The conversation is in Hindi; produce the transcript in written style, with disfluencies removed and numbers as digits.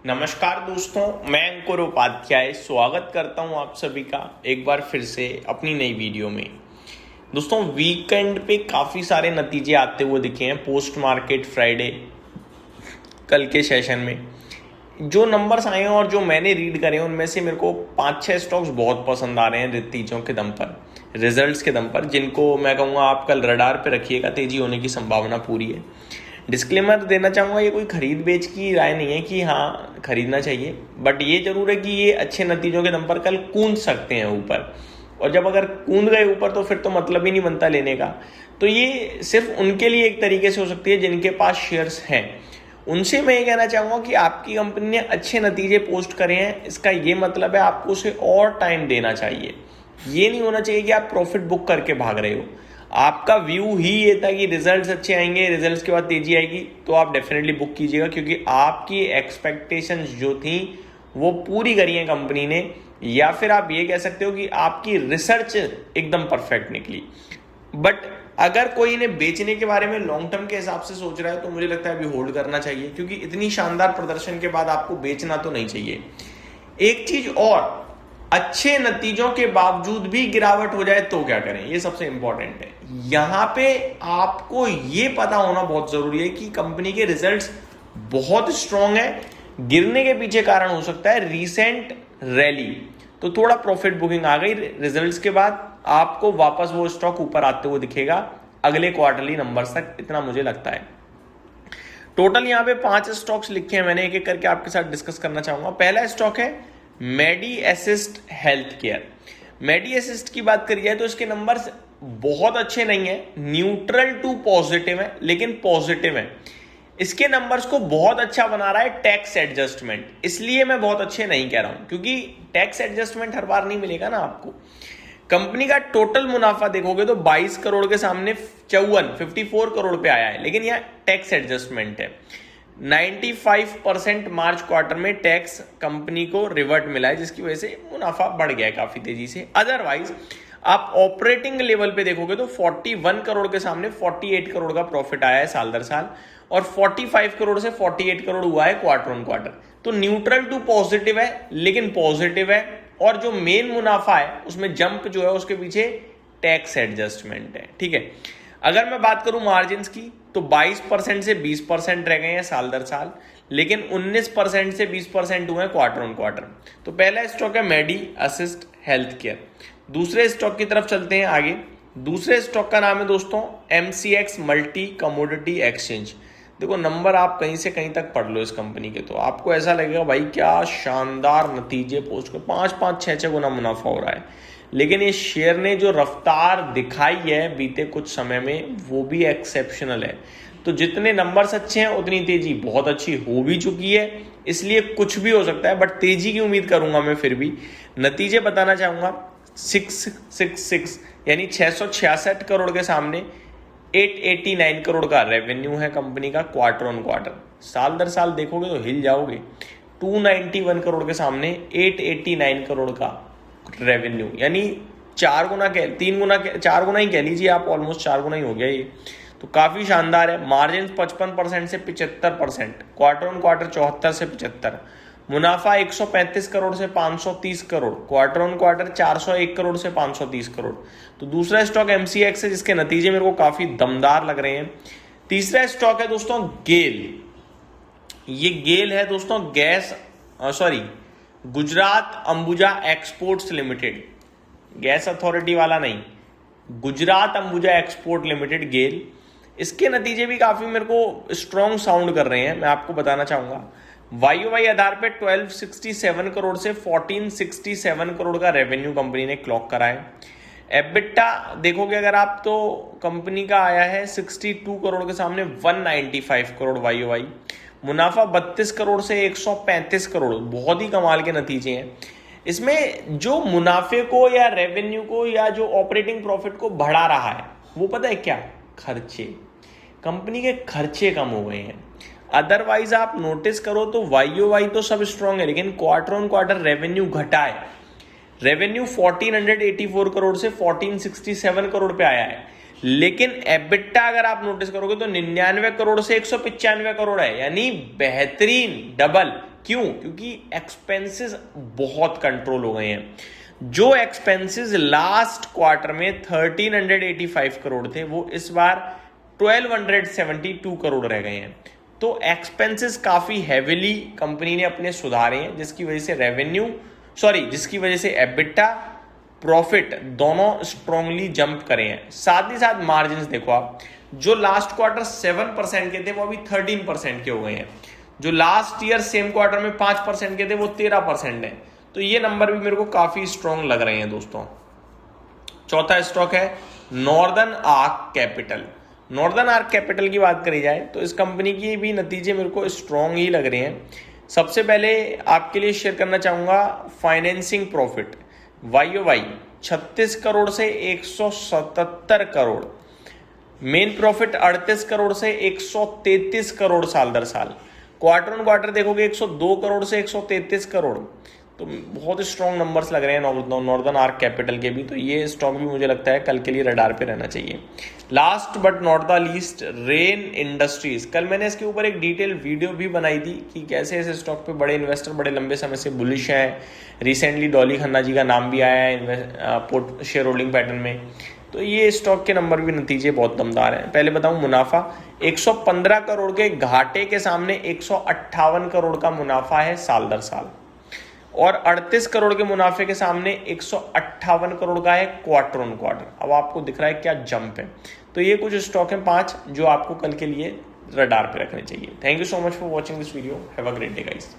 नमस्कार दोस्तों, मैं अंकुर उपाध्याय स्वागत करता हूं आप सभी का एक बार फिर से अपनी नई वीडियो में। दोस्तों, वीकेंड पे काफ़ी सारे नतीजे आते हुए दिखे हैं पोस्ट मार्केट फ्राइडे कल के सेशन में। जो नंबर्स आए हैं और जो मैंने रीड करे हैं उनमें से मेरे को 5-6 स्टॉक्स बहुत पसंद आ रहे हैं नतीजों के दम पर, रिजल्ट्स के दम पर, जिनको मैं कहूँगा आप कल रडार पे रखिएगा, तेजी होने की संभावना पूरी है। डिस्क्लेमर देना चाहूँगा, ये कोई खरीद बेच की राय नहीं है कि हाँ खरीदना चाहिए, बट ये जरूर है कि ये अच्छे नतीजों के दम पर कल कूद सकते हैं ऊपर, और जब अगर कूद गए ऊपर तो फिर तो मतलब ही नहीं बनता लेने का। तो ये सिर्फ उनके लिए एक तरीके से हो सकती है जिनके पास शेयर्स हैं। उनसे मैं ये कहना चाहूँगा कि आपकी कंपनी ने अच्छे नतीजे पोस्ट करे हैं, इसका ये मतलब है आपको उसे और टाइम देना चाहिए। ये नहीं होना चाहिए कि आप प्रॉफिट बुक करके भाग रहे हो। आपका व्यू ही ये था कि रिजल्ट्स अच्छे आएंगे, रिजल्ट्स के बाद तेजी आएगी, तो आप डेफिनेटली बुक कीजिएगा, क्योंकि आपकी एक्सपेक्टेशंस जो थी वो पूरी करी है कंपनी ने, या फिर आप ये कह सकते हो कि आपकी रिसर्च एकदम परफेक्ट निकली। बट अगर कोई इन्हें बेचने के बारे में लॉन्ग टर्म के हिसाब से सोच रहा है तो मुझे लगता है अभी होल्ड करना चाहिए, क्योंकि इतनी शानदार प्रदर्शन के बाद आपको बेचना तो नहीं चाहिए। एक चीज और, अच्छे नतीजों के बावजूद भी गिरावट हो जाए तो क्या करें, ये सबसे इंपॉर्टेंट है। यहां पे आपको ये पता होना बहुत जरूरी है कि कंपनी के रिजल्ट्स बहुत स्ट्रांग है, गिरने के पीछे कारण हो सकता है रीसेंट रैली, तो थोड़ा प्रॉफिट बुकिंग आ गई रिजल्ट्स के बाद, आपको वापस वो स्टॉक ऊपर आते हुए दिखेगा अगले क्वार्टरली नंबर्स तक, इतना मुझे लगता है। टोटल यहां पे 5 स्टॉक्स लिखे हैं मैंने, एक एक करके आपके साथ डिस्कस करना चाहूंगा। पहला स्टॉक है मेडी असिस्ट हेल्थ केयर। मेडी असिस्ट की बात करी जाए तो इसके नंबर्स बहुत अच्छे नहीं है, न्यूट्रल टू पॉजिटिव है, लेकिन पॉजिटिव है। इसके नंबर्स को बहुत अच्छा बना रहा है टैक्स एडजस्टमेंट, इसलिए मैं बहुत अच्छे नहीं कह रहा हूं, क्योंकि टैक्स एडजस्टमेंट हर बार नहीं मिलेगा ना आपको। कंपनी का टोटल मुनाफा देखोगे तो 22 करोड़ के सामने 54 करोड़ पे आया है, लेकिन यह टैक्स एडजस्टमेंट है। 95% मार्च क्वार्टर में टैक्स कंपनी को रिवर्ट मिला है, जिसकी वजह से मुनाफा बढ़ गया है काफी तेजी से। अदरवाइज आप ऑपरेटिंग लेवल पे देखोगे तो 41 करोड़ के सामने 48 करोड़ का प्रॉफिट आया है साल दर साल, और 45 करोड़ से 48 करोड़ हुआ है क्वार्टर ऑन क्वार्टर। तो न्यूट्रल टू पॉजिटिव है, लेकिन पॉजिटिव है, और जो मेन मुनाफा है उसमें जंप जो है उसके पीछे टैक्स एडजस्टमेंट है। ठीक है, अगर मैं बात करूं मार्जिन की तो 22% से 20% रह गए हैं साल दर साल, लेकिन 19% से 20% हुए हैं क्वार्टर ऑन क्वार्टर। तो पहला स्टॉक है मेडी असिस्ट हेल्थ केयर। दूसरे स्टॉक की तरफ चलते हैं आगे। दूसरे स्टॉक का नाम है दोस्तों MCX मल्टी कमोडिटी एक्सचेंज। देखो, नंबर आप कहीं से कहीं तक पढ़ लो इस कंपनी के, तो आपको ऐसा लगेगा भाई क्या शानदार नतीजे पोस्ट कर, 5-5, 6-6 गुना मुनाफा हो रहा है। लेकिन इस शेयर ने जो रफ्तार दिखाई है बीते कुछ समय में वो भी एक्सेप्शनल है। तो जितने नंबर्स अच्छे हैं उतनी तेजी बहुत अच्छी हो भी चुकी है, इसलिए कुछ भी हो सकता है, बट तेजी की उम्मीद करूंगा मैं। फिर भी नतीजे बताना चाहूंगा, 666 यानी 666 करोड़ के सामने 889 करोड़ का रेवेन्यू है कंपनी का क्वार्टर ऑन क्वार्टर। साल दर साल देखोगे तो हिल जाओगे। 291 करोड़ के सामने 889 करोड़ का रेवेन्यू, यानी 4 गुना, 3 गुना, 4 गुना ही कह लीजिए आप, ऑलमोस्ट 4 गुना ही हो गया ये। तो काफी शानदार है। मार्जिन 55% से 75%, क्वार्टर ऑन क्वार्टर 74 से 75, मुनाफा 135 करोड़ से 530 crore, quarter on quarter 401 crore से 530 करोड़। तो दूसरा स्टॉक MCX है जिसके नतीजे मेरे को काफी दमदार लग रहे हैं। तीसरा स्टॉक है दोस्तों गेल। ये गेल है दोस्तों Gujarat Ambuja exports limited, gas authority वाला नहीं, Gujarat Ambuja export limited GAIL. इसके नतीजे भी काफी मेरे को स्ट्रॉन्ग साउंड कर रहे हैं, मैं आपको बताना चाहूंगा। YOY आधार पे 1267 करोड़ से 1467 करोड़ का रेवेन्यू कंपनी ने क्लॉक करा है। एबिटा देखोगे अगर आप तो कंपनी का आया है 62 करोड़ के सामने 195 करोड़ YOY। मुनाफा 32 करोड़ से 135 करोड़, बहुत ही कमाल के नतीजे हैं। इसमें जो मुनाफे को या रेवेन्यू को या जो ऑपरेटिंग प्रॉफिट को बढ़ा रहा है वो पता है क्या, खर्चे। कंपनी के खर्चे कम हो गए हैं। अदरवाइज आप नोटिस करो तो YOY तो सब स्ट्रांग है, लेकिन क्वार्टर ऑन क्वार्टर रेवेन्यू घटा है। रेवेन्यू 1484 करोड़ से 1467 करोड़ पे आया है, लेकिन एबिटा अगर आप नोटिस करोगे तो 99 करोड़ से 195 करोड़ है, यानी बेहतरीन डबल क्यों? क्योंकि एक्सपेंसेस बहुत कंट्रोल हो गए हैं। जो एक्सपेंसेस लास्ट क्वार्टर में 1385 करोड़ थे वो इस बार 1272 करोड़ रह गए हैं। तो एक्सपेंसेस काफी हैविली कंपनी ने अपने सुधारे हैं, जिसकी वजह से जिसकी वजह से एबिटा प्रॉफिट दोनों स्ट्रांगली जंप करे हैं। साथ ही साथ मार्जिन देखो आप, जो लास्ट क्वार्टर 7% के थे वो अभी 13% के हो गए हैं। जो लास्ट ईयर सेम क्वार्टर में 5% के थे वो 13% है। तो ये नंबर भी मेरे को काफी स्ट्रांग लग रहे हैं दोस्तों। चौथा स्टॉक है northern arc capital. Northern arc capital की बात करी जाए तो इस कंपनी की भी नतीजे मेरे को स्ट्रांग ही लग रहे हैं। सबसे पहले आपके लिए शेयर करना चाहूंगा फाइनेंसिंग प्रॉफिट YoY 36 करोड़ से 177 करोड़, मेन प्रॉफिट 38 करोड़ से 133 करोड़ साल दर साल। क्वार्टर ऑन क्वार्टर देखोगे 102 करोड़ से 133 करोड़, तो बहुत स्ट्रॉन्ग नंबर्स लग रहे हैं नॉर्दर्न आर्क कैपिटल के भी। तो ये स्टॉक भी मुझे लगता है कल के लिए रडार पे रहना चाहिए। Last but not the least rain industries. कल मैंने इसके ऊपर एक डिटेल वीडियो भी बनाई थी कि कैसे इस स्टॉक पे बड़े इन्वेस्टर बड़े लंबे समय से बुलिश हैं। रिसेंटली डॉली खन्ना जी का नाम भी आया है शेयर होल्डिंग पैटर्न में। तो ये स्टॉक के नंबर भी नतीजे बहुत दमदार हैं। पहले बताऊं मुनाफा 115 करोड़ के घाटे के सामने 158 करोड़ का मुनाफा है साल दर साल, और 38 करोड़ के मुनाफे के सामने 158 करोड़ का है क्वार्टर ऑन क्वार्टर। अब आपको दिख रहा है क्या जंप है। तो ये कुछ स्टॉक हैं 5 जो आपको कल के लिए रडार पे रखने चाहिए। Thank you so much for watching this video. Have a great day guys.